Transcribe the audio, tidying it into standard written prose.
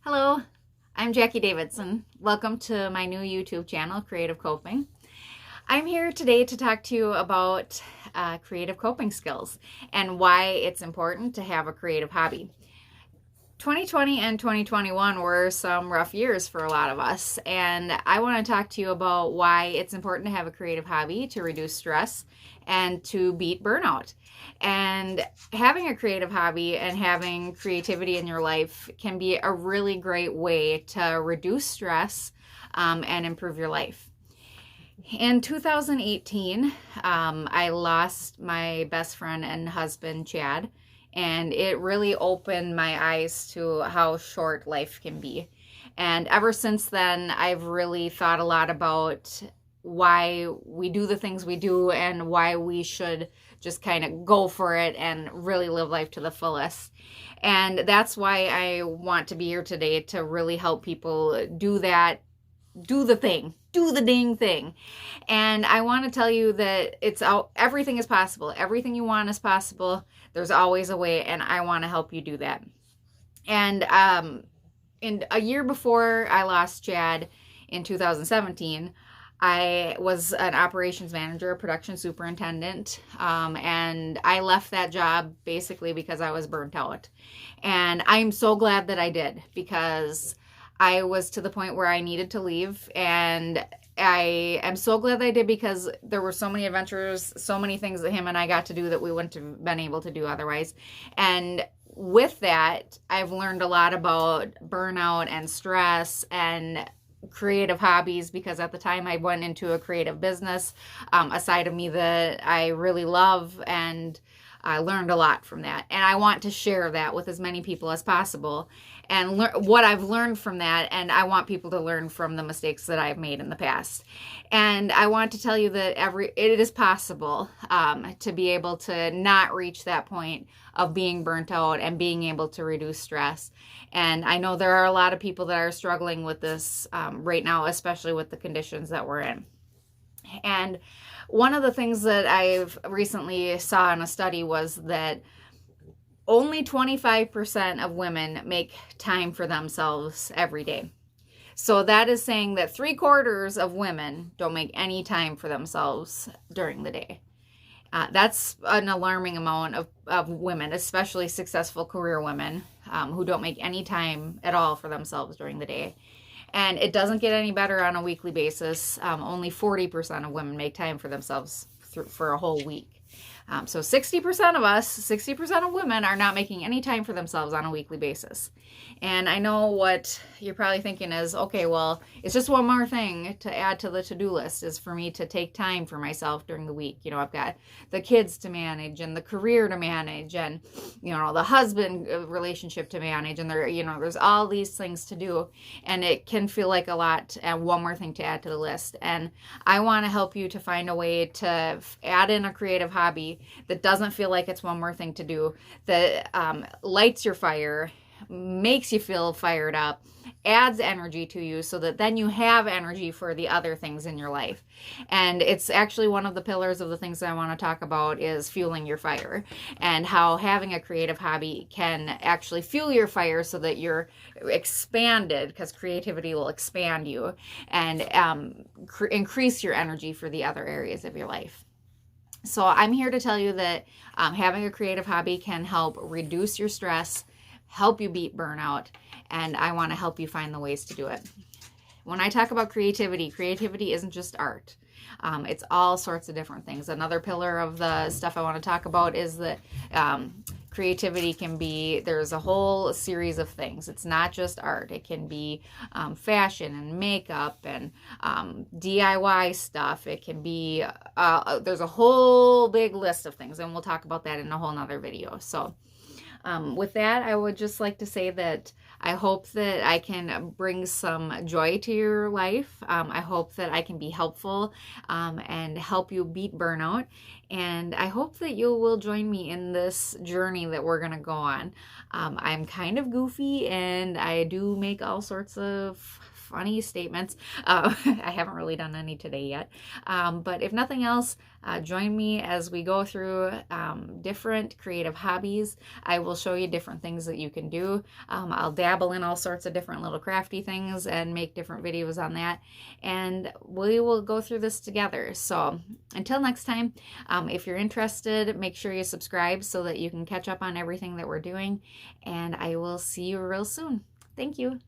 Hello, I'm Jackie Davidson. Welcome to my new YouTube channel, Creative Coping. I'm here today to talk to you about creative coping skills and why it's important to have a creative hobby. 2020 and 2021 were some rough years for a lot of us, and I want to talk to you about why it's important to have a creative hobby to reduce stress and to beat burnout. And having a creative hobby and having creativity in your life can be a really great way to reduce stress and improve your life. In 2018, I lost my best friend and husband, Chad, and it really opened my eyes to how short life can be. And ever since then, I've really thought a lot about why we do the things we do and why we should just kind of go for it and really live life to the fullest. And that's why I want to be here today, to really help people do that. Do the thing. Do the dang thing. And I want to tell you that everything is possible. Everything you want is possible. There's always a way, and I want to help you do that. And in a year before I lost Chad in 2017, I was an operations manager, a production superintendent, and I left that job basically because I was burnt out. And I'm so glad that I did, because I was to the point where I needed to leave, and I am so glad that I did, because there were so many adventures, so many things that him and I got to do that we wouldn't have been able to do otherwise. And with that, I've learned a lot about burnout and stress and creative hobbies, because at the time I went into a creative business, a side of me that I really love, and I learned a lot from that. And I want to share that with as many people as possible and what I've learned from that. And I want people to learn from the mistakes that I've made in the past. And I want to tell you that it is possible to be able to not reach that point of being burnt out and being able to reduce stress. And I know there are a lot of people that are struggling with this right now, especially with the conditions that we're in. And one of the things that I've recently saw in a study was that only 25% of women make time for themselves every day. So that is saying that 3/4 of women don't make any time for themselves during the day. That's an alarming amount of women, especially successful career women, who don't make any time at all for themselves during the day. And it doesn't get any better on a weekly basis. Only 40% of women make time for themselves for a whole week. So 60% of us, 60% of women are not making any time for themselves on a weekly basis. And I know what you're probably thinking is, okay, well, it's just one more thing to add to the to-do list is for me to take time for myself during the week. You know, I've got the kids to manage and the career to manage and, you know, the husband relationship to manage. And there's all these things to do. And it can feel like a lot and one more thing to add to the list. And I want to help you to find a way to add in a creative hobby that doesn't feel like it's one more thing to do, that lights your fire, makes you feel fired up, adds energy to you, so that then you have energy for the other things in your life. And it's actually one of the pillars of the things that I want to talk about is fueling your fire, and how having a creative hobby can actually fuel your fire so that you're expanded, because creativity will expand you and increase your energy for the other areas of your life. So I'm here to tell you that having a creative hobby can help reduce your stress, help you beat burnout, and I want to help you find the ways to do it. When I talk about creativity, creativity isn't just art. It's all sorts of different things. Another pillar of the stuff I want to talk about is that creativity can be, there's a whole series of things. It's not just art. It can be fashion and makeup and DIY stuff. It can be, there's a whole big list of things, and we'll talk about that in a whole nother video. So with that, I would just like to say that I hope that I can bring some joy to your life. I hope that I can be helpful and help you beat burnout. And I hope that you will join me in this journey that we're going to go on. I'm kind of goofy, and I do make all sorts of funny statements. I haven't really done any today yet. But if nothing else, join me as we go through different creative hobbies. I will show you different things that you can do. I'll dabble in all sorts of different little crafty things and make different videos on that. And we will go through this together. So until next time, if you're interested, make sure you subscribe so that you can catch up on everything that we're doing. And I will see you real soon. Thank you.